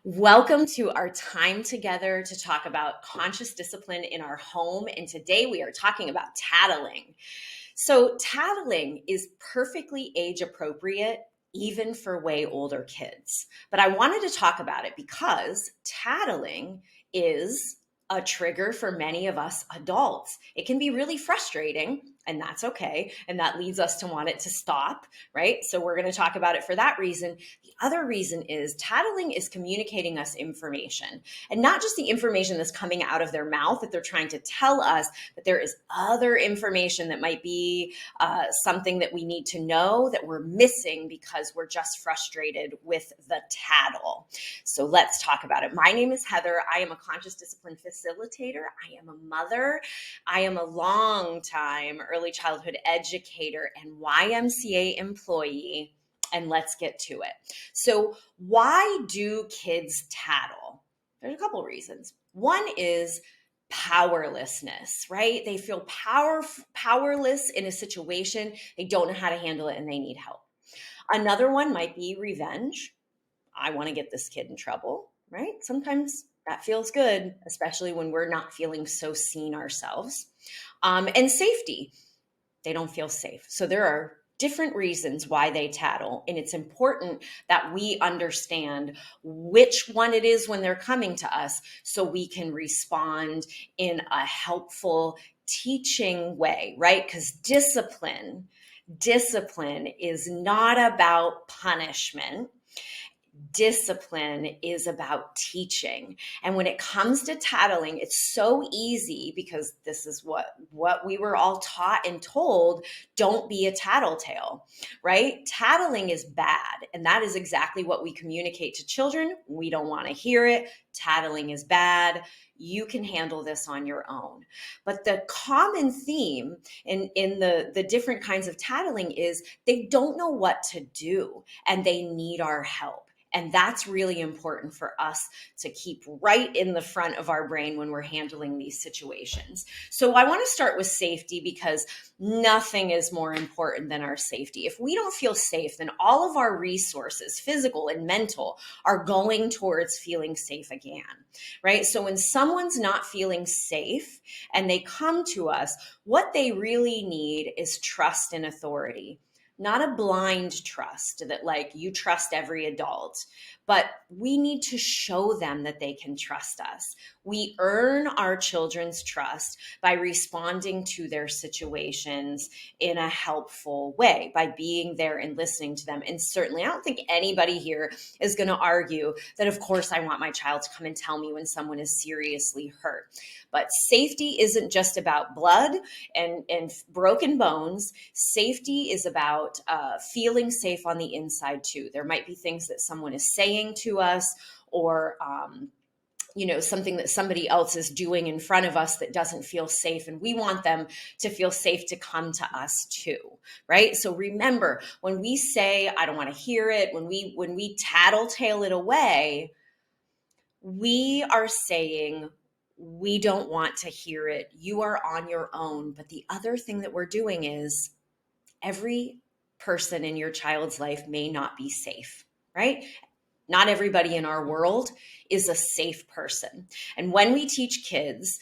Welcome to our time together to talk about conscious discipline in our home. And today we are talking about tattling. So, tattling is perfectly age appropriate, even for way older kids. But I wanted to talk about it because tattling is a trigger for many of us adults. It can be really frustrating, and that's okay. And that leads us to want it to stop, right? So, we're going to talk about it for that reason. The other reason is tattling is communicating us information, and not just the information that's coming out of their mouth that they're trying to tell us, but there is other information that might be something that we need to know that we're missing because we're just frustrated with the tattle. So let's talk about it. My name is Heather. I am a conscious discipline facilitator. I am a mother. I am a long-time early childhood educator and YMCA employee. And let's get to it. So, why do kids tattle? There's a couple reasons. One is powerlessness, right? They feel powerless in a situation. They don't know how to handle it and they need help. Another one might be revenge. I want to get this kid in trouble, right? Sometimes that feels good, especially when we're not feeling so seen ourselves. And safety. They don't feel safe. So there are different reasons why they tattle. And it's important that we understand which one it is when they're coming to us so we can respond in a helpful teaching way, right? Because discipline is not about punishment. Discipline is about teaching. And when it comes to tattling, it's so easy because this is what we were all taught and told. Don't be a tattletale, right? Tattling is bad. And that is exactly what we communicate to children. We don't want to hear it. Tattling is bad. You can handle this on your own. But the common theme in the different kinds of tattling is they don't know what to do and they need our help. And that's really important for us to keep right in the front of our brain when we're handling these situations. So I want to start with safety because nothing is more important than our safety. If we don't feel safe, then all of our resources, physical and mental, are going towards feeling safe again, right? So when someone's not feeling safe and they come to us, what they really need is trust and authority. Not a blind trust that like you trust every adult, but we need to show them that they can trust us. We earn our children's trust by responding to their situations in a helpful way, by being there and listening to them. And certainly, I don't think anybody here is going to argue that, of course, I want my child to come and tell me when someone is seriously hurt. But safety isn't just about blood and broken bones. Safety is about feeling safe on the inside too. There might be things that someone is saying to us or something that somebody else is doing in front of us that doesn't feel safe, and we want them to feel safe to come to us too, right? So remember, when we say I don't want to hear it, when we tattletale it away, we are saying we don't want to hear it. You are on your own. But the other thing that we're doing is every person in your child's life may not be safe, right? Not everybody in our world is a safe person. And when we teach kids,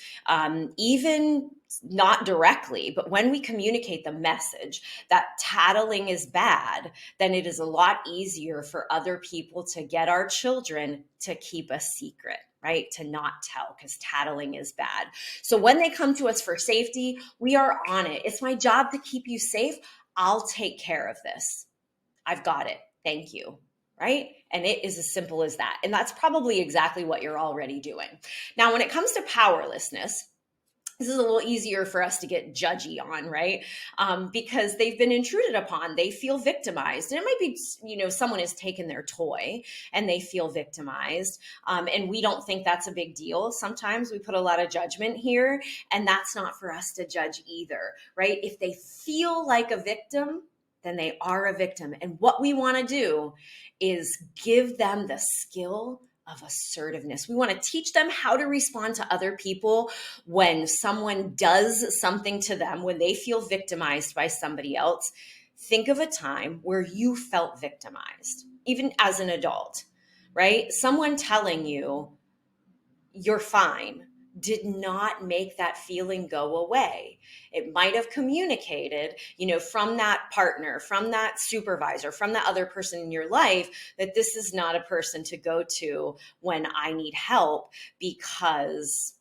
even not directly, but when we communicate the message that tattling is bad, then it is a lot easier for other people to get our children to keep a secret, right? To not tell, because tattling is bad. So when they come to us for safety, we are on it. It's my job to keep you safe. I'll take care of this. I've got it. Thank you. Right? And it is as simple as that. And that's probably exactly what you're already doing. Now, when it comes to powerlessness, this is a little easier for us to get judgy on, right? Because they've been intruded upon. They feel victimized. And it might be, someone has taken their toy and they feel victimized. And we don't think that's a big deal. Sometimes we put a lot of judgment here, and that's not for us to judge either, right? If they feel like a victim, then they are a victim. And what we want to do is give them the skill of assertiveness. We want to teach them how to respond to other people when someone does something to them, when they feel victimized by somebody else. Think of a time where you felt victimized, even as an adult, right? Someone telling you you're fine did not make that feeling go away. It might have communicated, from that partner, from that supervisor, from the other person in your life, that this is not a person to go to when I need help, because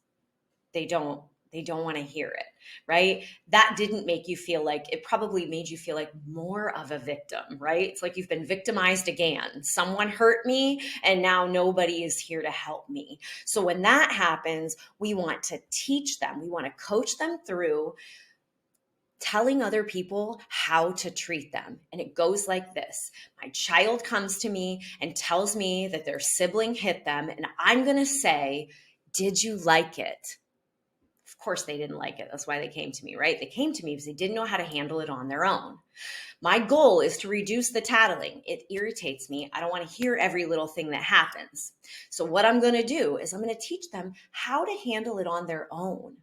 they don't want to hear it, right? That didn't make you feel like, it probably made you feel like more of a victim, right? It's like you've been victimized again. Someone hurt me and now nobody is here to help me. So when that happens, we want to teach them, we want to coach them through telling other people how to treat them. And it goes like this. My child comes to me and tells me that their sibling hit them, and I'm going to say, "Did you like it?" Of course they didn't like it. That's why they came to me, right? They came to me because they didn't know how to handle it on their own. My goal is to reduce the tattling. It irritates me. I don't want to hear every little thing that happens. So what I'm going to do is I'm going to teach them how to handle it on their own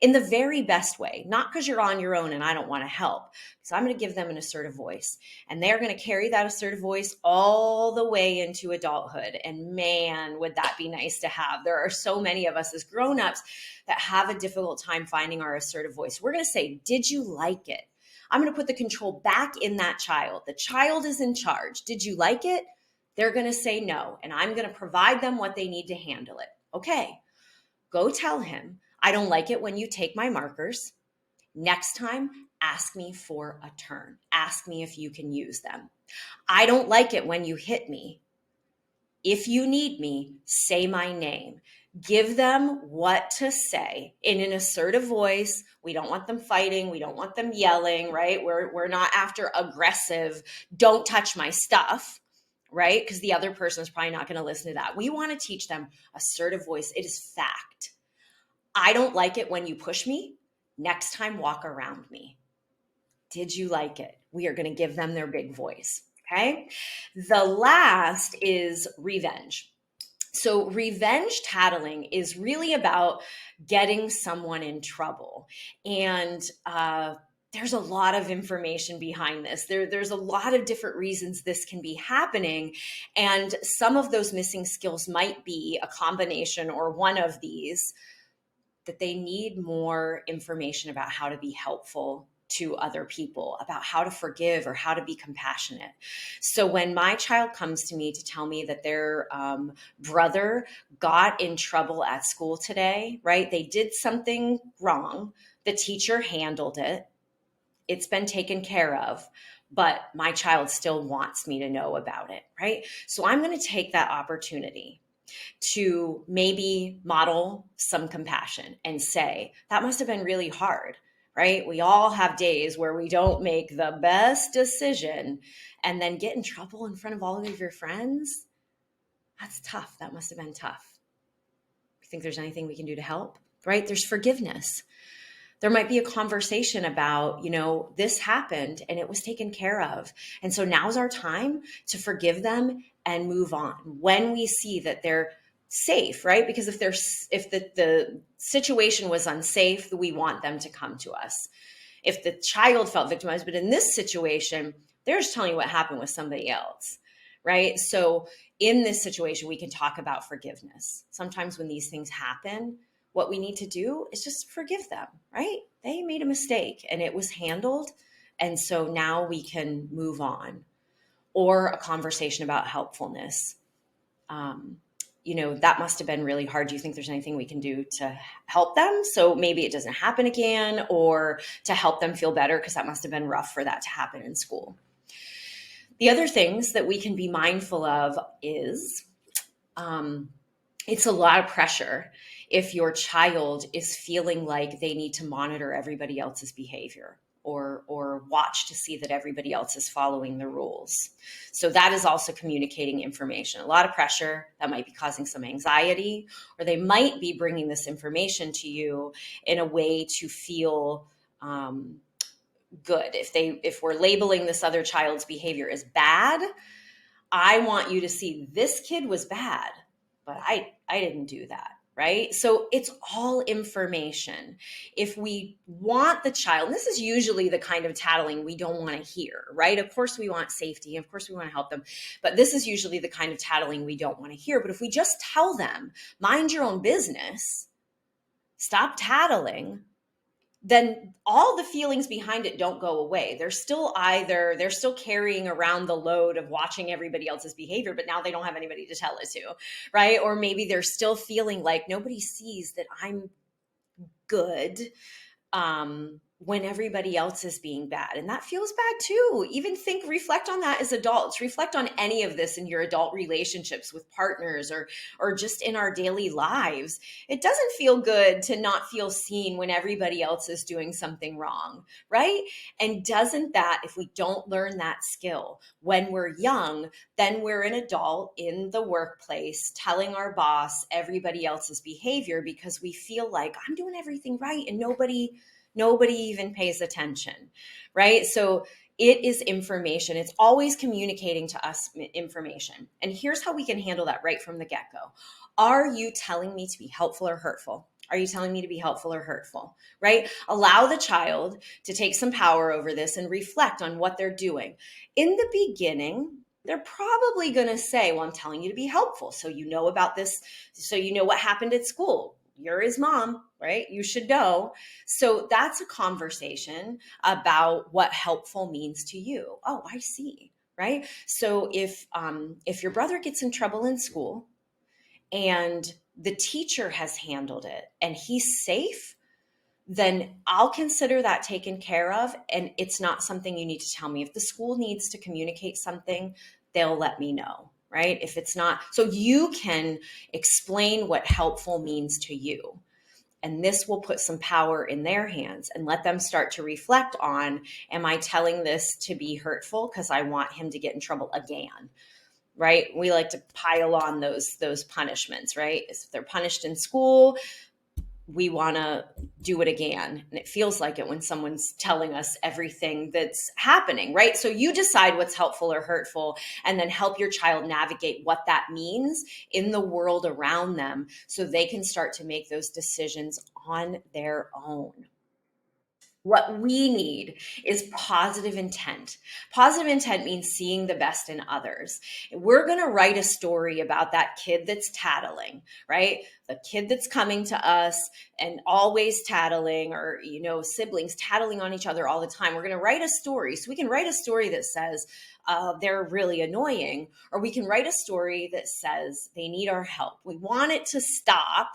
in the very best way, not because you're on your own and I don't want to help. So I'm going to give them an assertive voice, and they're going to carry that assertive voice all the way into adulthood. And man, would that be nice to have. There are so many of us as grownups that have a difficult time finding our assertive voice. We're going to say, "Did you like it?" I'm going to put the control back in that child. The child is in charge. "Did you like it?" They're going to say no, and I'm going to provide them what they need to handle it. "Okay, go tell him, I don't like it when you take my markers. Next time, ask me for a turn. Ask me if you can use them. I don't like it when you hit me. If you need me, say my name." Give them what to say in an assertive voice. We don't want them fighting. We don't want them yelling, right? We're not after aggressive, "Don't touch my stuff," right? Because the other person is probably not going to listen to that. We want to teach them assertive voice. It is fact. I don't like it when you push me. Next time, walk around me. Did you like it? We are going to give them their big voice. Okay. The last is revenge. So revenge tattling is really about getting someone in trouble. And there's a lot of information behind this. There's a lot of different reasons this can be happening. And some of those missing skills might be a combination or one of these, that they need more information about how to be helpful to other people, about how to forgive or how to be compassionate. So when my child comes to me to tell me that their brother got in trouble at school today, right? They did something wrong. The teacher handled it. It's been taken care of, but my child still wants me to know about it, right? So I'm going to take that opportunity to maybe model some compassion and say, that must have been really hard, right? We all have days where we don't make the best decision and then get in trouble in front of all of your friends. That's tough. That must have been tough. You think there's anything we can do to help, right? There's forgiveness. There might be a conversation about, this happened and it was taken care of. And so now's our time to forgive them and move on when we see that they're safe, right? Because if the situation was unsafe, we want them to come to us. If the child felt victimized, but in this situation, they're just telling you what happened with somebody else, right? So in this situation, we can talk about forgiveness. Sometimes when these things happen, what we need to do is just forgive them, right? They made a mistake and it was handled. And so now we can move on. Or a conversation about helpfulness. That must have been really hard. Do you think there's anything we can do to help them so maybe it doesn't happen again, or to help them feel better? Because that must have been rough for that to happen in school. The other things that we can be mindful of is it's a lot of pressure if your child is feeling like they need to monitor everybody else's behavior or watch to see that everybody else is following the rules. So that is also communicating information. A lot of pressure that might be causing some anxiety, or they might be bringing this information to you in a way to feel good. If we're labeling this other child's behavior as bad, I want you to see this kid was bad, but I didn't do that, right? So it's all information. If we want the child, and this is usually the kind of tattling we don't want to hear, right? Of course, we want safety. Of course, we want to help them. But this is usually the kind of tattling we don't want to hear. But if we just tell them, mind your own business, stop tattling, then all the feelings behind it don't go away. They're still carrying around the load of watching everybody else's behavior, but now they don't have anybody to tell it to, right? Or maybe they're still feeling like nobody sees that I'm good, when everybody else is being bad. And that feels bad too. Even reflect on that as adults. Reflect on any of this in your adult relationships with partners, or just in our daily lives. It doesn't feel good to not feel seen when everybody else is doing something wrong, right? And doesn't that, if we don't learn that skill when we're young, then we're an adult in the workplace telling our boss everybody else's behavior because we feel like I'm doing everything right and nobody even pays attention, right? So it is information. It's always communicating to us information. And here's how we can handle that right from the get-go. Are you telling me to be helpful or hurtful? Are you telling me to be helpful or hurtful, right? Allow the child to take some power over this and reflect on what they're doing. In the beginning, they're probably going to say, well, I'm telling you to be helpful. So you know about this. So you know what happened at school. You're his mom, right? You should know. So that's a conversation about what helpful means to you. Oh, I see, right? So if your brother gets in trouble in school and the teacher has handled it and he's safe, then I'll consider that taken care of. And it's not something you need to tell me. If the school needs to communicate something, they'll let me know, right? If it's not, so you can explain what helpful means to you. And this will put some power in their hands and let them start to reflect on, am I telling this to be hurtful because I want him to get in trouble again? Right? We like to pile on those punishments, right? If they're punished in school, we want to do it again. And it feels like it when someone's telling us everything that's happening, right? So you decide what's helpful or hurtful, and then help your child navigate what that means in the world around them so they can start to make those decisions on their own. What we need is positive intent. Positive intent means seeing the best in others. We're going to write a story about that kid that's tattling, right? The kid that's coming to us and always tattling, or, siblings tattling on each other all the time. We're going to write a story. So we can write a story that says, they're really annoying, or we can write a story that says they need our help. We want it to stop,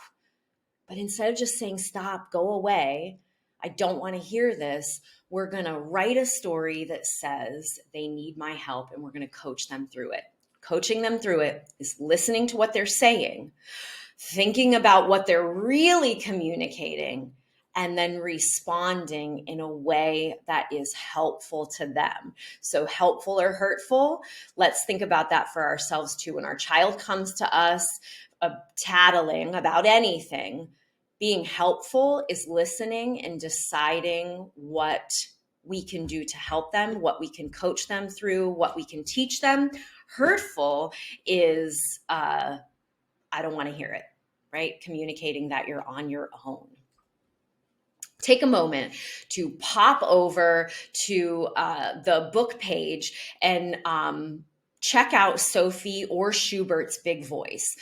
but instead of just saying, stop, go away, I don't want to hear this, we're going to write a story that says they need my help, and we're going to coach them through it. Coaching them through it is listening to what they're saying, thinking about what they're really communicating, and then responding in a way that is helpful to them. So helpful or hurtful, let's think about that for ourselves too. When our child comes to us tattling about anything, being helpful is listening and deciding what we can do to help them, what we can coach them through, what we can teach them. Hurtful is, I don't want to hear it, right? Communicating that you're on your own. Take a moment to pop over to the book page and check out Sophie or Schubert's Big Voice.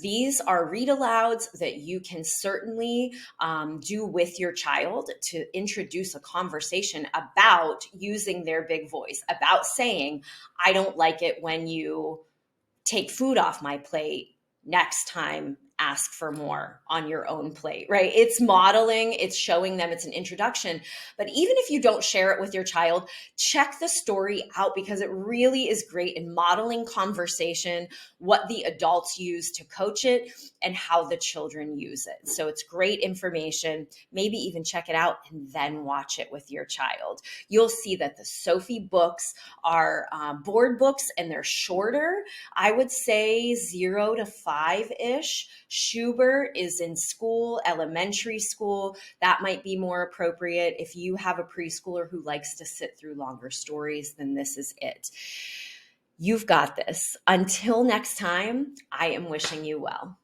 These are read-alouds that you can certainly do with your child to introduce a conversation about using their big voice, about saying, I don't like it when you take food off my plate. Next time, ask for more on your own plate, right? It's modeling, it's showing them, it's an introduction. But even if you don't share it with your child, check the story out, because it really is great in modeling conversation, what the adults use to coach it, and how the children use it. So it's great information. Maybe even check it out and then watch it with your child. You'll see that the Sophie books are board books, and they're shorter. I would say 0 to 5-ish. Schubert is in school, elementary school. That might be more appropriate. If you have a preschooler who likes to sit through longer stories, then this is it. You've got this. Until next time, I am wishing you well.